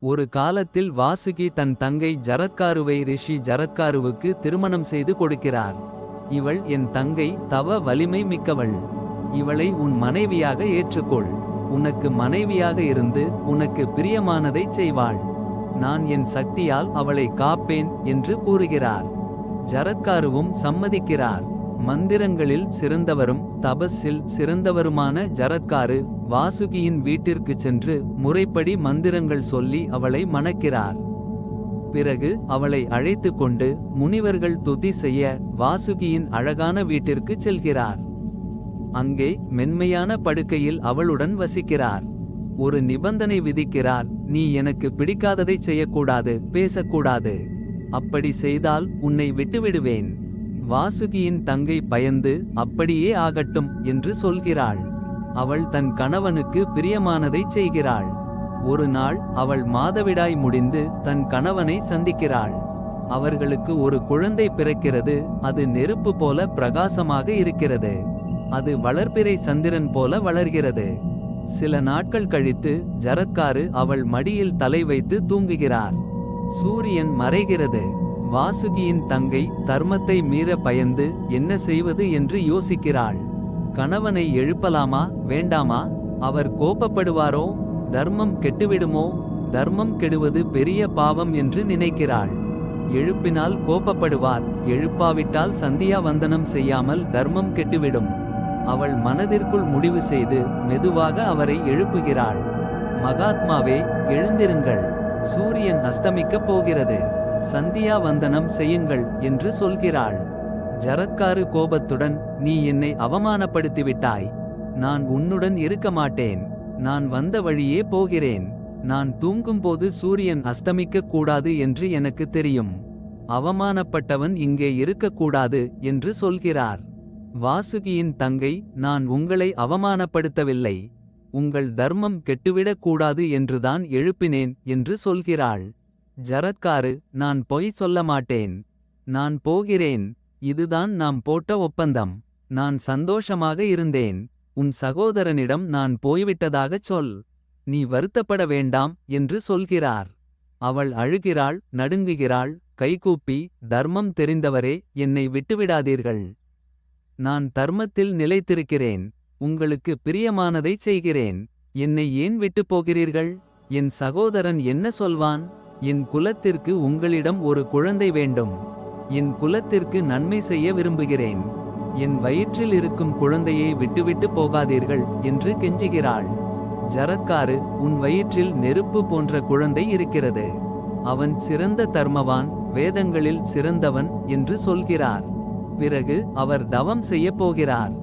ஒரு காலத்தில் வாசுகி தன் தங்கை ஜரத்காருவை ரிஷி ஜரத்காருவுக்கு திருமணம் செய்து கொடுக்கிறார். இவள் என் தங்கை, தவ வலிமை மிக்கவள். இவளை உன் மனைவியாக ஏற்றுக்கொள். உனக்கு மனைவியாக இருந்து உனக்கு பிரியமானதை செய்வாள். நான் என் சக்தியால் அவளை காப்பேன் என்று கூறுகிறார். ஜரத்காருவும் சம்மதிக்கிறார். மந்திரங்களில் சிறந்தவரும் தபஸில் சிறந்தவருமான ஜரத்காரு வாசுகியின் வீட்டிற்கு சென்று முறைப்படி மந்திரங்கள் சொல்லி அவளை மணக்கிறார். பிறகு அவளை அழைத்து கொண்டு முனிவர்கள் துதி செய்ய வாசுகியின் அழகான வீட்டிற்கு செல்கிறார். அங்கே மென்மையான படுக்கையில் அவளுடன் வசிக்கிறார். ஒரு நிபந்தனை விதிக்கிறார். நீ எனக்கு பிடிக்காததை செய்யக்கூடாது, பேசக்கூடாது. அப்படி செய்தால் உன்னை விட்டுவிடுவேன். வாசுகியின் தங்கை பயந்து அப்படியே ஆகட்டும் என்று சொல்கிறாள். அவள் தன் கணவனுக்கு பிரியமானதை செய்கிறாள். ஒரு நாள் அவள் மாதவிடாய் முடிந்து தன் கணவனை சந்திக்கிறாள். அவர்களுக்கு ஒரு குழந்தை பிறக்கிறது. அது நெருப்பு போல பிரகாசமாக இருக்கிறது. அது வளர்பிறை சந்திரன் போல வளர்கிறது. சில நாட்கள் கழித்து ஜரத்காரு அவள் மடியில் தலை வைத்து தூங்குகிறார். சூரியன் மறைகிறது. வாசுகியின் தங்கை தர்மத்தை மீற பயந்து என்ன செய்வது என்று யோசிக்கிறாள். கணவனை எழுப்பலாமா வேண்டாமா? அவர் கோபப்படுவாரோ? தர்மம் கெட்டுவிடுமோ? தர்மம் கெடுவது பெரிய பாவம் என்று நினைக்கிறாள். எழுப்பினால் கோபப்படுவார், எழுப்பாவிட்டால் சந்தியா வந்தனம் செய்யாமல் தர்மம் கெட்டுவிடும். அவள் மனதிற்குள் முடிவு செய்து மெதுவாக அவரை எழுப்புகிறாள். மகாத்மாவே, எழுந்திருங்கள். சூரியன் அஸ்தமிக்கப் போகிறது. சந்தியா வந்தனம் செய்யுங்கள் என்று சொல்கிறாள். ஜரத்காரு கோபத்துடன், நீ என்னை அவமானப்படுத்திவிட்டாய். நான் உன்னுடன் இருக்க மாட்டேன். நான் வந்த வழியே போகிறேன். நான் தூங்கும்போது சூரியன் அஸ்தமிக்கக் கூடாது என்று எனக்கு தெரியும். அவமானப்பட்டவன் இங்கே இருக்கக்கூடாது என்று சொல்கிறார். வாசுகியின் தங்கை, நான் உங்களை அவமானப்படுத்தவில்லை. உங்கள் தர்மம் கெட்டுவிடக் கூடாது என்றுதான் எழுப்பினேன் என்று சொல்கிறாள். ஜரத்காரு, நான் பொய் சொல்ல மாட்டேன். நான் போகிறேன். இதுதான் நாம் போட்ட ஒப்பந்தம். நான் சந்தோஷமாக இருந்தேன். உன் சகோதரனிடம் நான் போய்விட்டதாகச் சொல். நீ வருத்தப்பட வேண்டாம் என்று சொல்கிறார். அவள் அழுகிறாள், நடுங்குகிறாள், கைகூப்பி, தர்மம் தெரிந்தவரே, என்னை விட்டுவிடாதீர்கள். நான் தர்மத்தில் நிலைத்திருக்கிறேன். உங்களுக்கு பிரியமானதை செய்கிறேன். என்னை ஏன் விட்டுப் போகிறீர்கள்? என் சகோதரன் என்ன சொல்வான்? என் குலத்திற்கு உங்களிடம் ஒரு குழந்தை வேண்டும். என் குலத்திற்கு நன்மை செய்ய விரும்புகிறேன். என் வயிற்றில் இருக்கும் குழந்தையை விட்டுவிட்டு போகாதீர்கள் என்று கெஞ்சுகிறாள். ஜரத்காரு, உன் வயிற்றில் நெருப்பு போன்ற குழந்தை இருக்கிறது. அவன் சிறந்த தர்மவான், வேதங்களில் சிறந்தவன் என்று சொல்கிறார். பிறகு அவர் தவம் செய்யப் போகிறார்.